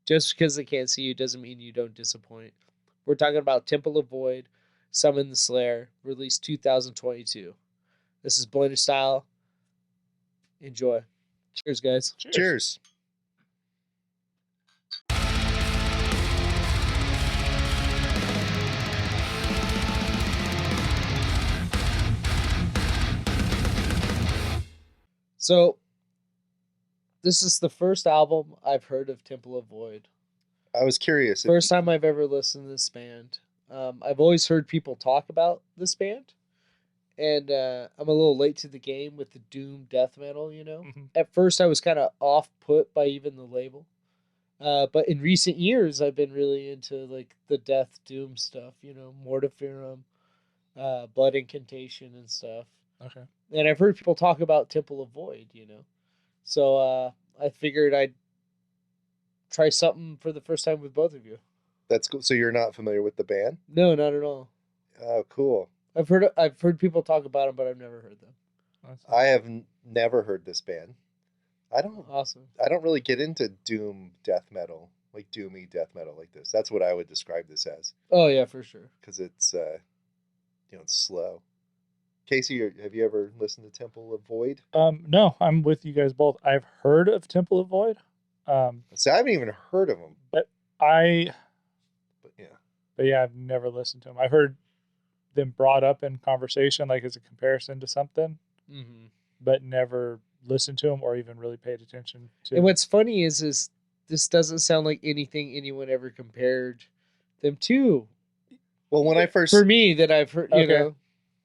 Just because they can't see you doesn't mean you don't disappoint. We're talking about Temple of Void, Summon the Slayer, released 2022. This is Blenderstyle. Enjoy. Cheers, guys. Cheers. So, this is the first album I've heard of Temple of Void. I was curious. First time I've ever listened to this band. I've always heard people talk about this band. And I'm a little late to the game with the doom death metal, you know. Mm-hmm. At first, I was kind of off-put by even the label. But in recent years, I've been really into like the death doom stuff, you know, Mortiferum, Blood Incantation and stuff. Okay. And I've heard people talk about Temple of Void, you know. So I figured I'd try something for the first time with both of you. That's cool. So you're not familiar with the band? No, not at all. Oh, cool. I've heard people talk about them, but I've never heard them. I have never heard this band. Awesome. I don't really get into doom death metal, like doomy death metal like this. That's what I would describe this as. Oh yeah, for sure. Because it's it's slow. Casey, have you ever listened to Temple of Void? No, I'm with you guys both. I've heard of Temple of Void. See, I haven't even heard of them. But yeah, I've never listened to them. I've heard them brought up in conversation, like as a comparison to something, but never listened to them or even really paid attention to. And what's funny is this doesn't sound like anything anyone ever compared them to. Well, when I first, for me, that I've heard, you know,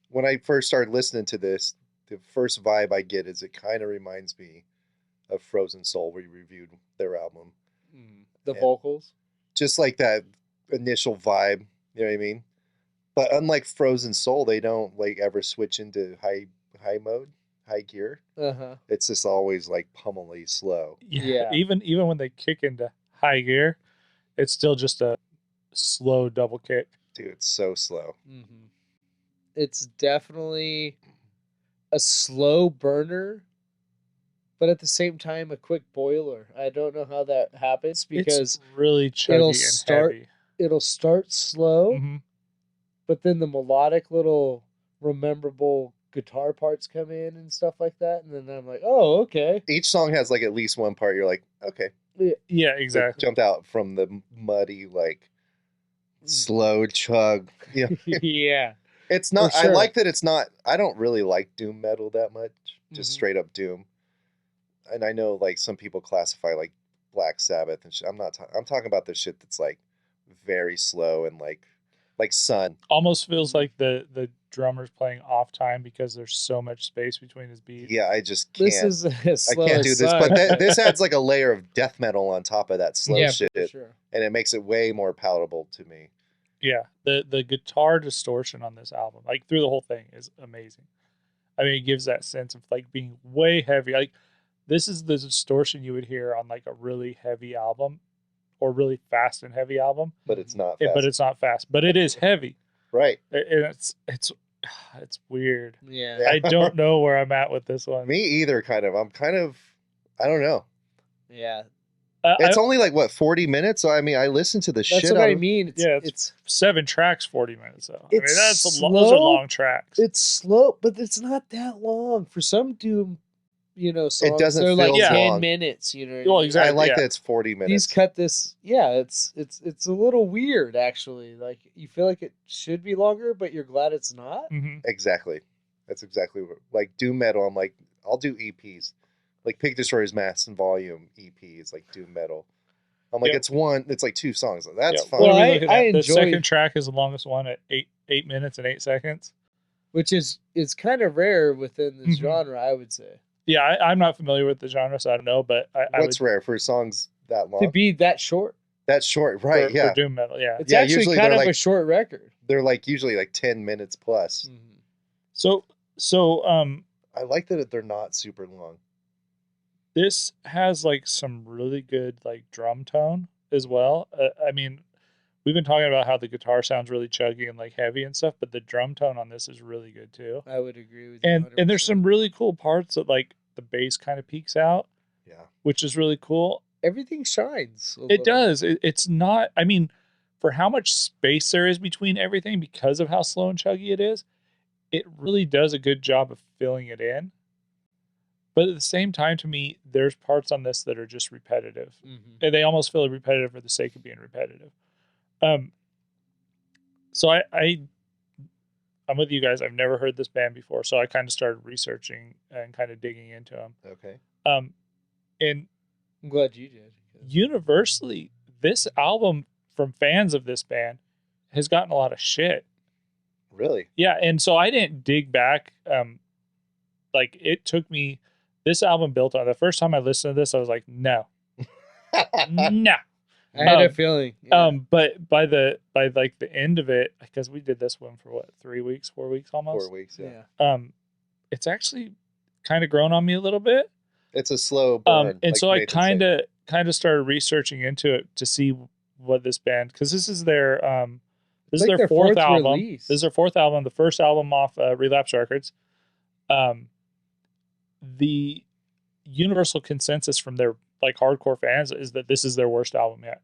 when I first started listening to this, the first vibe I get is it kind of reminds me of Frozen Soul. We reviewed their album. The vocals, just like that initial vibe. You know what I mean? But unlike Frozen Soul, they don't like ever switch into high mode, high gear. It's just always like pummelly slow. Yeah. Even when they kick into high gear, it's still just a slow double kick. Dude, it's so slow. It's definitely a slow burner, but at the same time a quick boiler. I don't know how that happens because it's really chuggy heavy. It'll start slow, but then the melodic little rememberable guitar parts come in and stuff like that, and then I'm like, oh, okay. Each song has like at least one part you're like, okay. Yeah, exactly. Like, jumped out from the muddy, like slow chug. You know? Yeah. It's not, sure. I like that it's not, I don't really like doom metal that much, just straight up doom. And I know like some people classify like Black Sabbath and shit. I'm talking about the shit that's like very slow and like Sun. Almost feels like the drummer's playing off time because there's so much space between his beats. Yeah, I just can't. This is I can't do this, but this adds like a layer of death metal on top of that slow shit, for sure. And it makes it way more palatable to me. Yeah, the guitar distortion on this album, like through the whole thing, is amazing. I mean, it gives that sense of like being way heavy. Like this is the distortion you would hear on like a really heavy album or really fast and heavy album. But it's not fast. But it's not fast. But it is heavy. Right. And it's weird. Yeah. I don't know where I'm at with this one. Me either, kind of. I don't know. Yeah. It's only like, what, 40 minutes? So, I mean, I listened to the shit. That's what I mean. It's 7 tracks, 40 minutes, though. I mean, those are long tracks. It's slow, but it's not that long. For some doom, songs, it doesn't they're feel like 10 long. minutes, you know. Well, exactly. I like that it's 40 minutes. He's cut this, it's a little weird, actually. Like, you feel like it should be longer, but you're glad it's not. Exactly. That's exactly what, like, doom metal, I'm like, I'll do EPs. Like Pig Destroyer's Mass and Volume EP is like doom metal. I'm like, it's like 2 songs. That's fine. Well, I enjoy the second track is the longest one at 8 minutes and 8 seconds, which is kind of rare within this genre, I would say. Yeah, I'm not familiar with the genre, so I don't know. But what's rare for songs that long to be that short? That short, right? For doom metal, yeah. It's actually kind of a short record. They're like usually like 10 minutes plus. So I like that they're not super long. This has like some really good like drum tone as well. I mean, we've been talking about how the guitar sounds really chuggy and like heavy and stuff, but the drum tone on this is really good too. I would agree with you. And there's some really cool parts that like the bass kind of peaks out. Yeah. Which is really cool. everything shines. It does. It's not. I mean, for how much space there is between everything, because of how slow and chuggy it is, it really does a good job of filling it in. But at the same time, to me, there's parts on this that are just repetitive, and they almost feel repetitive for the sake of being repetitive. So I'm with you guys. I've never heard this band before, so I kind of started researching and kind of digging into them. Okay. And I'm glad you did. Universally, this album from fans of this band has gotten a lot of shit. Really? Yeah, and so I didn't dig back. Like, it took me. This album built on the first time I listened to this, I was like, no, no. I had a feeling. Yeah. But by the end of it, because we did this one for what, 3 weeks, 4 weeks almost. 4 weeks, yeah. It's actually kind of grown on me a little bit. It's a slow burn. And like so I kind of started researching into it to see what this band, because this is their this is their fourth album. Release. This is their fourth album, the first album off Relapse Records. The universal consensus from their like hardcore fans is that this is their worst album yet.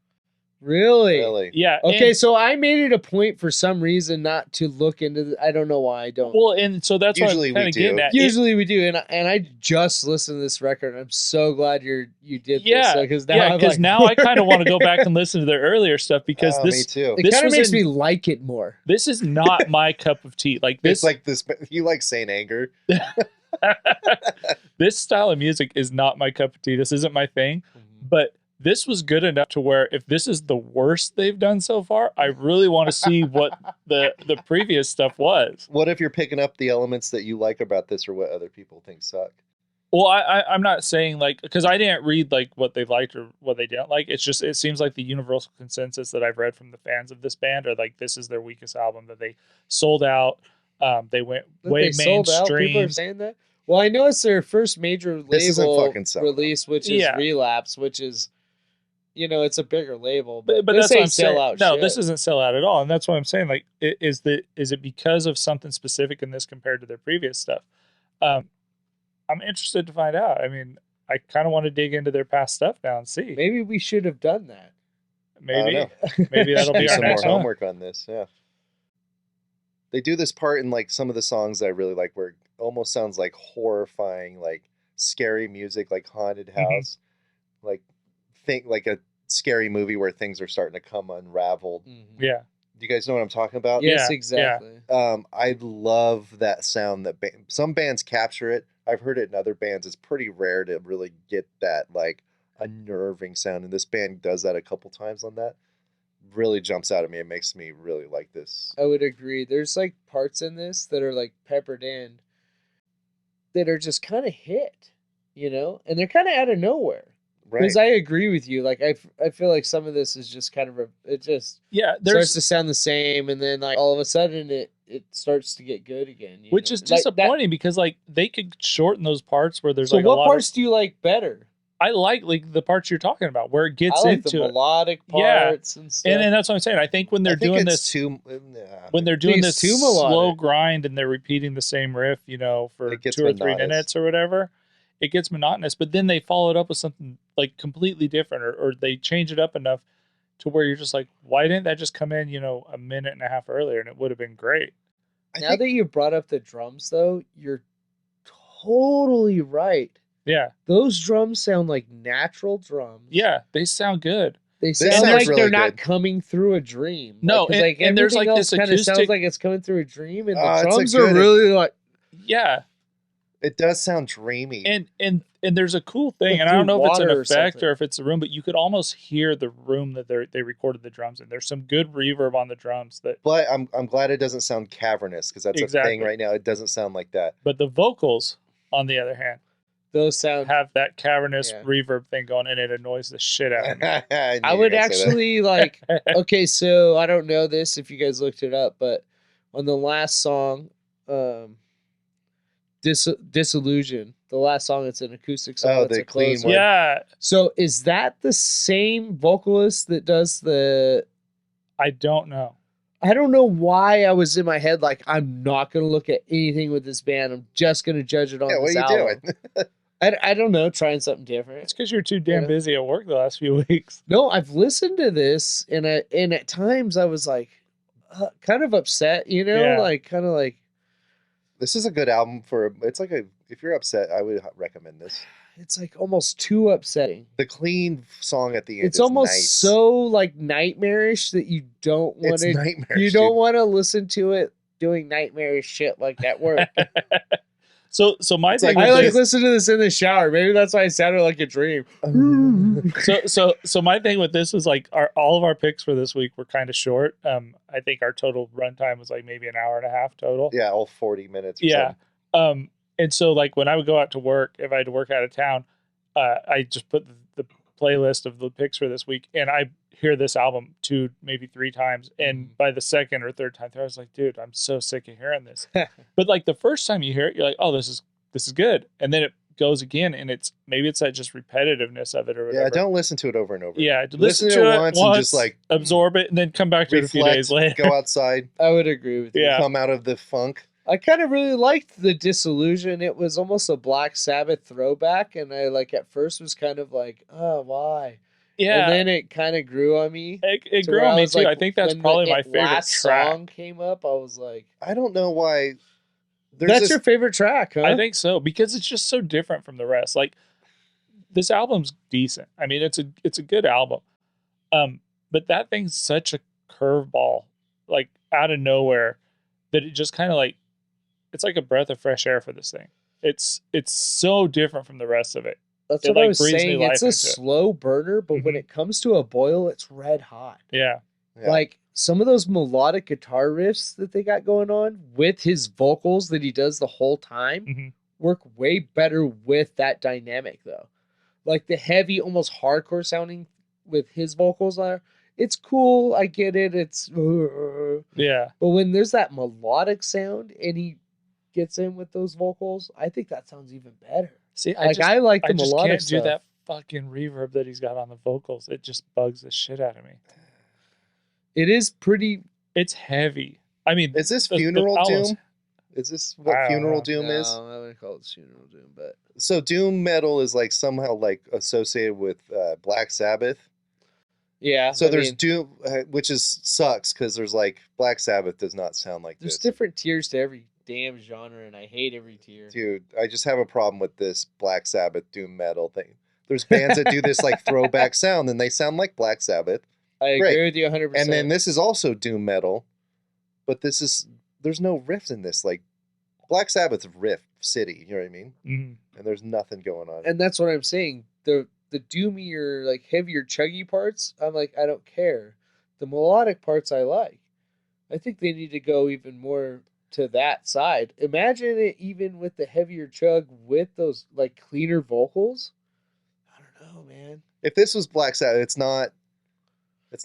Really? Yeah. Okay, so I made it a point for some reason not to look into I don't know why I don't. Well, and so that's Usually what I'm kind of getting at. Usually we do, and I just listened to this record. And I'm so glad you did this. Because now I kind of want to go back and listen to their earlier stuff, because me too. It kind of makes me like it more. This is not my cup of tea. Like this, it's like this. You like Saint Anger. This style of music is not my cup of tea. This isn't my thing. But this was good enough to where if this is the worst they've done so far, I really want to see what the previous stuff was. What if you're picking up the elements that you like about this or what other people think suck? Well, I'm not saying like, because I didn't read like what they liked or what they didn't like. It's just, it seems like the universal consensus that I've read from the fans of this band are like, this is their weakest album, that they sold out. They went way mainstream. People are saying that. Well, I know it's their first major label release, which is Relapse, which is, it's a bigger label. But this that's ain't sellout. No, this isn't sellout at all, and that's what I'm saying. Like, is it because of something specific in this compared to their previous stuff? I'm interested to find out. I mean, I kind of want to dig into their past stuff now and see. Maybe we should have done that. Maybe that'll be our some next more one. homework on this. Yeah, they do this part in like some of the songs that I really like, where it almost sounds like horrifying, like scary music, like haunted house, like a scary movie where things are starting to come unraveled. Yeah. You guys know what I'm talking about? Yes, exactly. I love that sound that some bands capture it. I've heard it in other bands. It's pretty rare to really get that like unnerving sound, and this band does that a couple times on that. Really jumps out at me. It makes me really like this. I would agree. There's like parts in this that are like peppered in that are just kind of hit, and they're kind of out of nowhere. Right. Because I agree with you. Like I feel like some of this is just kind of it just starts to sound the same, and then like all of a sudden it starts to get good again. Which is disappointing because like they could shorten those parts where there's so like what parts do you like better? I like the parts you're talking about where it gets I like into the melodic parts and stuff. And that's what I'm saying. I think when they're doing this when they're doing this too slow grind and they're repeating the same riff, for 2 or 3 minutes or whatever, it gets monotonous. But then they follow it up with something like completely different, or they change it up enough to where you're just like, why didn't that just come in, a minute and a half earlier, and it would have been great. Now that you brought up the drums, though, you're totally right. Yeah. Those drums sound like natural drums. Yeah, they sound good. They sound like really they're not coming through a dream. No, like, and there's like this kind acoustic... of sounds like it's coming through a dream, and the drums are really like... Yeah. It does sound dreamy. And there's a cool thing, and I don't know if it's an effect or if it's the room, but you could almost hear the room that they recorded the drums in. There's some good reverb on the drums. But I'm glad it doesn't sound cavernous, because that's a thing right now. It doesn't sound like that. But the vocals, on the other hand, those have that cavernous reverb thing going, and it annoys the shit out of me. I would actually like... Okay, so I don't know this if you guys looked it up, but on the last song... Disillusion, the last song, it's an acoustic song. Oh, the clean one. Yeah. So is that the same vocalist that does the... I don't know. I don't know why I was in my head like, I'm not going to look at anything with this band. I'm just going to judge it on this album. What are you doing? I don't know, trying something different. It's because you're too damn know? busy at work the last few weeks. No, I've listened to this, and at times I was like, kind of upset, you know, Yeah. like kind of like This is a good album for. It's like if you're upset, I would recommend this. it's like almost too upsetting. The clean song at the end. It's is almost nice. so like nightmarish that you don't want It's to. nightmarish. You don't dude. want to listen to it doing nightmarish shit like at work. So my It's thing like- I with like this, listen to this in the shower. Maybe that's why I sounded like a dream. so my thing with this was like all of our picks for this week were kind of short. I think our total runtime was like maybe an hour and a half total. Yeah, all 40 minutes. Or Yeah. something. And so like when I would go out to work, if I had to work out of town, I just put the playlist of the picks for this week, and I hear this album 2, maybe 3 times, and by the second or third time, I was like, dude, I'm so sick of hearing this. But like the first time you hear it, you're like, oh, this is good, and then it goes again, and it's that just repetitiveness of it or whatever. Yeah, don't listen to it over and over. Yeah, Listen to it once and just like absorb it, and then come back to it a few days later. Go outside. I would agree with you. Yeah. Come out of the funk. I kind of really liked the Disillusion. It was almost a Black Sabbath throwback, and I like at first was kind of like, oh, why? Yeah, And then it kind of grew on me. it to grew where on me was too. like, I think that's when probably the my favorite last track. song came up. I was like, I don't know why. that's your favorite track, huh? I think so, because it's just so different from the rest. Like this album's decent. I mean, it's a good album. But that thing's such a curveball, like out of nowhere, that it just kind of like it's like a breath of fresh air for this thing. It's so different from the rest of it. That's it, what I like, was breathes saying. new life It's a into it. slow burner, but when Mhm. it comes to a boil, it's red hot. Yeah. Yeah. Like some of those melodic guitar riffs that they got going on with his vocals that he does the whole time Mhm. work way better with that dynamic, though. Like the heavy, almost hardcore sounding with his vocals are. It's cool. I get it. It's Yeah. but when there's that melodic sound and he gets in with those vocals, I think that sounds even better. See, I like the I just melodic can't stuff. do that fucking reverb that he's got on the vocals. It just bugs the shit out of me. It is pretty. It's heavy. I mean, Is this the Funeral album's- Doom? Is this I what don't Funeral know. Doom is? No, I wouldn't call it funeral doom, but So Doom metal is like somehow like associated with Black Sabbath. yeah. So I there's mean, Doom, which is sucks because there's like Black Sabbath does not sound like there's this. different tiers to every damn genre, and I hate every tier. Dude, I just have a problem with this Black Sabbath Doom metal thing. There's bands that do this like throwback sound and they sound like Black Sabbath. I Great. agree with you 100%. And then this is also Doom metal, but there's no riff in this. Like Black Sabbath's riff city, you know what I mean? Mhm. And there's nothing going on. And that's what I'm saying. The doomier, like heavier, chuggy parts, I'm like, I don't care. The melodic parts, I like. I think they need to go even more to that side. Imagine it even with the heavier chug with those like cleaner vocals. I don't know, man. If this was Black Sabbath, it's not.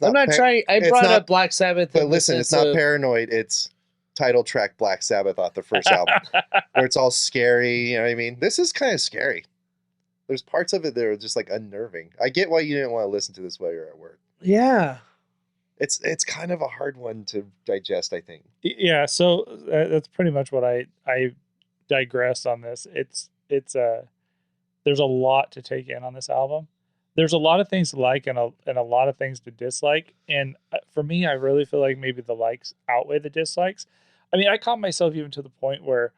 I'm not trying. I it's brought not- up Black Sabbath. But in the listen, it's sense not of- Paranoid. It's title track Black Sabbath off the first album, where it's all scary. You know what I mean? This is kind of scary. There's parts of it that are just like unnerving. I get why you didn't want to listen to this while you're at work. Yeah. It's kind of a hard one to digest, I think. Yeah, so that's pretty much what I digress on this. It's there's a lot to take in on this album. There's a lot of things to like and a lot of things to dislike. And for me, I really feel like maybe the likes outweigh the dislikes. I mean, I caught myself even to the point where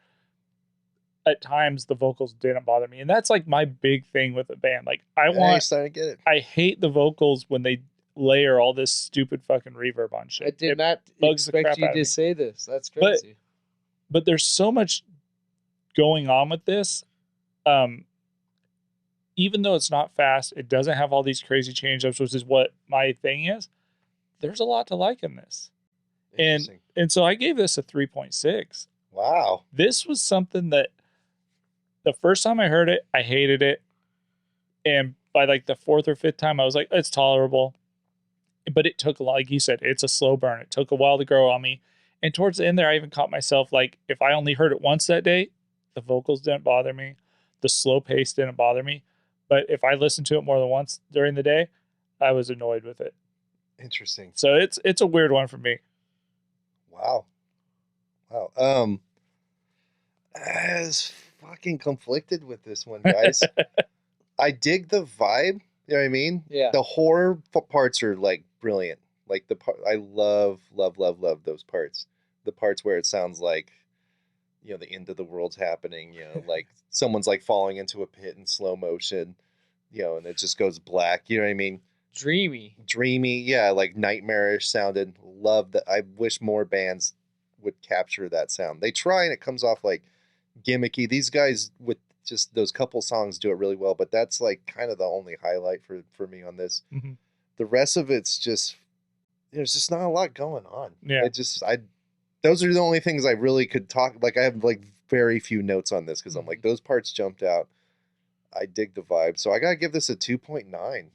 at times the vocals didn't bother me, and that's like my big thing with a band. Like You're starting to get it. I hate the vocals when they layer all this stupid fucking reverb on shit. I did It not bugs the crap expect you out of to me. say this. That's But- crazy. But there's so much going on with this. Even though it's not fast, it doesn't have all these crazy change ups, which is what my thing is. There's a lot to like in this. Interesting. And so I gave this a 3.6. Wow. This was something that the first time I heard it, I hated it. And by like the fourth or fifth time, I was like, it's tolerable. But it took a lot, like you said, it's a slow burn. It took a while to grow on me. And towards the end there, I even caught myself like, if I only heard it once that day, the vocals didn't bother me. The slow pace didn't bother me. But if I listened to it more than once during the day, I was annoyed with it. Interesting. So it's a weird one for me. Wow. As fucking conflicted with this one, guys. I dig the vibe. You know what I mean? Yeah. The horror parts are like brilliant. Like I love those parts. The parts where it sounds like, the end of the world's happening. Like someone's like falling into a pit in slow motion. And it just goes black. You know what I mean? Dreamy. Yeah, like nightmarish sounded. Love that. I wish more bands would capture that sound. They try and it comes off like gimmicky. These guys with just those couple songs do it really well, but that's like kind of the only highlight for me on this. Mm-hmm. The rest of it's just, there's just not a lot going on. Yeah. Those are the only things I really could talk. Like I have like very few notes on this because I'm like, those parts jumped out. I dig the vibe. So I got to give this a 2.9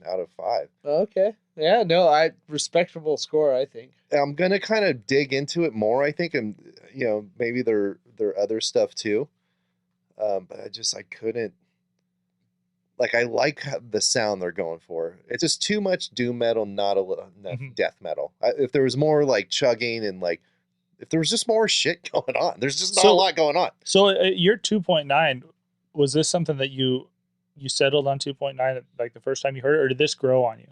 out of 5. Okay. Yeah, no, respectable score, I think. I'm going to kind of dig into it more, I think. And, maybe there other stuff too. But I couldn't. Like, I like the sound they're going for. It's just too much doom metal, not enough death metal. If there was more like chugging and like, if there was just more shit going on, there's just not a lot going on. So your 2.9, was this something that you settled on 2.9 like the first time you heard it, or did this grow on you?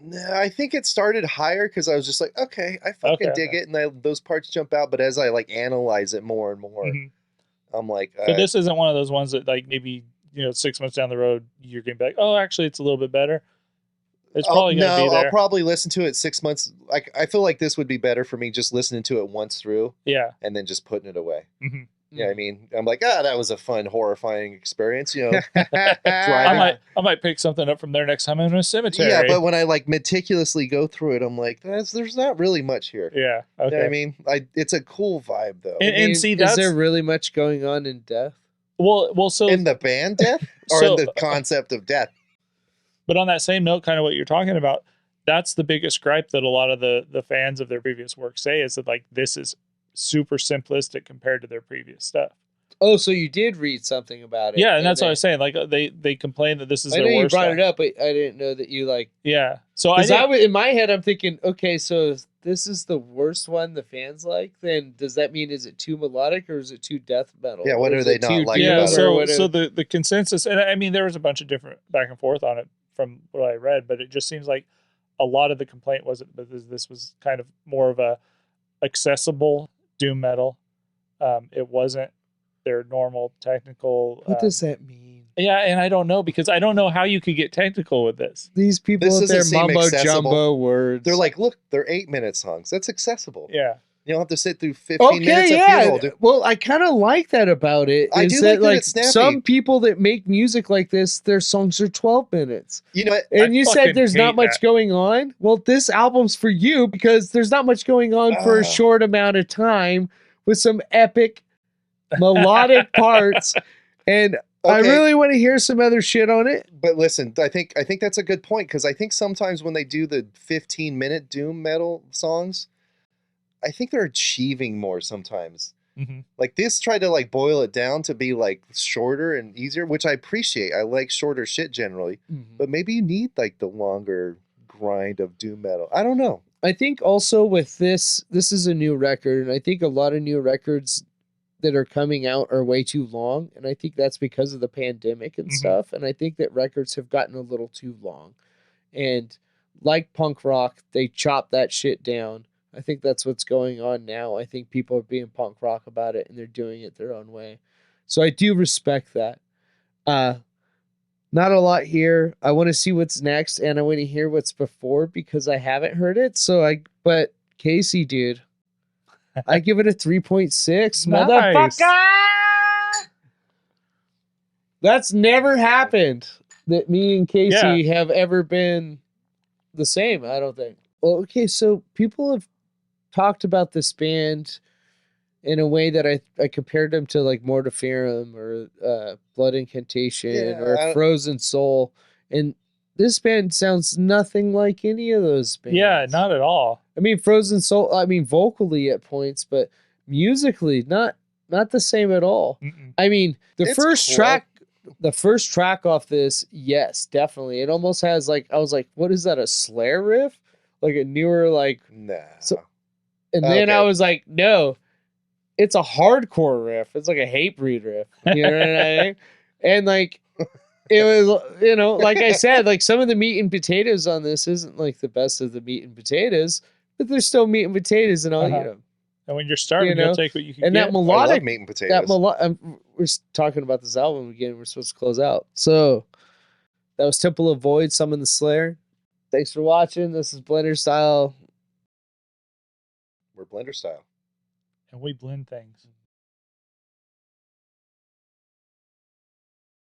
No, I think it started higher because I was just like, okay, I fucking dig it, and those parts jump out. But as I like analyze it more and more, I'm like, so this isn't one of those ones that like maybe 6 months down the road you're gonna be like, oh, actually it's a little bit better. It's probably gonna be there. I'll probably listen to it 6 months. Like I feel like this would be better for me just listening to it once through, and then just putting it away. Mm-hmm. Yeah, I mean, I'm like, that was a fun, horrifying experience. I might pick something up from there next time I'm in a cemetery. Yeah, but when I like meticulously go through it, I'm like, there's not really much here. Yeah, okay. You know what I mean, it's a cool vibe though. And see, is there really much going on in death? Well, so in the band death, or in the concept of death. But on that same note, kind of what you're talking about, that's the biggest gripe that a lot of the fans of their previous work say is that like this is super simplistic compared to their previous stuff. Oh, so you did read something about it? Yeah, and that's what I was saying. Like they complain that this is. I know you brought it up, but I didn't know that you like. Yeah, so in my head I'm thinking, okay, so if this is the worst one the fans like, then does that mean is it too melodic or is it too death metal? Yeah, what are they not like? Yeah, so the consensus, and I mean there was a bunch of different back and forth on it from what I read, but it just seems like a lot of the complaint was that this was kind of more of a accessible doom metal. It wasn't their normal technical. What does that mean? Yeah, and I don't know because I don't know how you could get technical with this. These people with their mumbo jumbo words. They're like, look, they're 8-minute songs. That's accessible. Yeah. You don't have to sit through 15 minutes of funeral. Well, I kind of like that about it. I do like it's snappy. Some people that make music like this, their songs are 12 minutes. You know what? And you said there's not much going on. Well, this album's for you because there's not much going on for a short amount of time with some epic melodic parts. And I really want to hear some other shit on it. But listen, I think that's a good point because I think sometimes when they do the 15-minute doom metal songs, I think they're achieving more sometimes. Mm-hmm. Like this tried to like boil it down to be like shorter and easier, which I appreciate. I like shorter shit generally, but maybe you need like the longer grind of doom metal. I don't know. I think also with this is a new record, and I think a lot of new records that are coming out are way too long, and I think that's because of the pandemic and stuff, and I think that records have gotten a little too long. And like punk rock, they chop that shit down. I think that's what's going on now. I think people are being punk rock about it, and they're doing it their own way. So I do respect that. Not a lot here. I want to see what's next, and I want to hear what's before because I haven't heard it. But Casey, dude, I give it a 3.6. Nice. Motherfucker! That's never happened that me and Casey have ever been the same, I don't think. Well, okay, so people have talked about this band in a way that I compared them to like Mortiferum or Blood Incantation or Frozen Soul, and this band sounds nothing like any of those bands. Yeah, not at all. I mean, Frozen Soul, I mean, vocally at points, but musically, not the same at all. Mm-mm. I mean, the It's first track off this, yes, definitely. It almost has like, I was like, what is that, a Slayer riff? Like a newer, like... Nah. So, and then I was like, no, it's a hardcore riff. It's like a hate breed riff. You know what I mean? And like it was, you know, like I said, like some of the meat and potatoes on this isn't like the best of the meat and potatoes, but there's still meat and potatoes, and I'll eat them. And when you're starving, You know? you'll take what you can And get. that melodic, I love meat and potatoes. we're talking about this album again. We're supposed to close out. So that was Temple of Void, Summon the Slayer. Thanks for watching. This is Blenderstyle. We're Blenderstyle. And we blend things.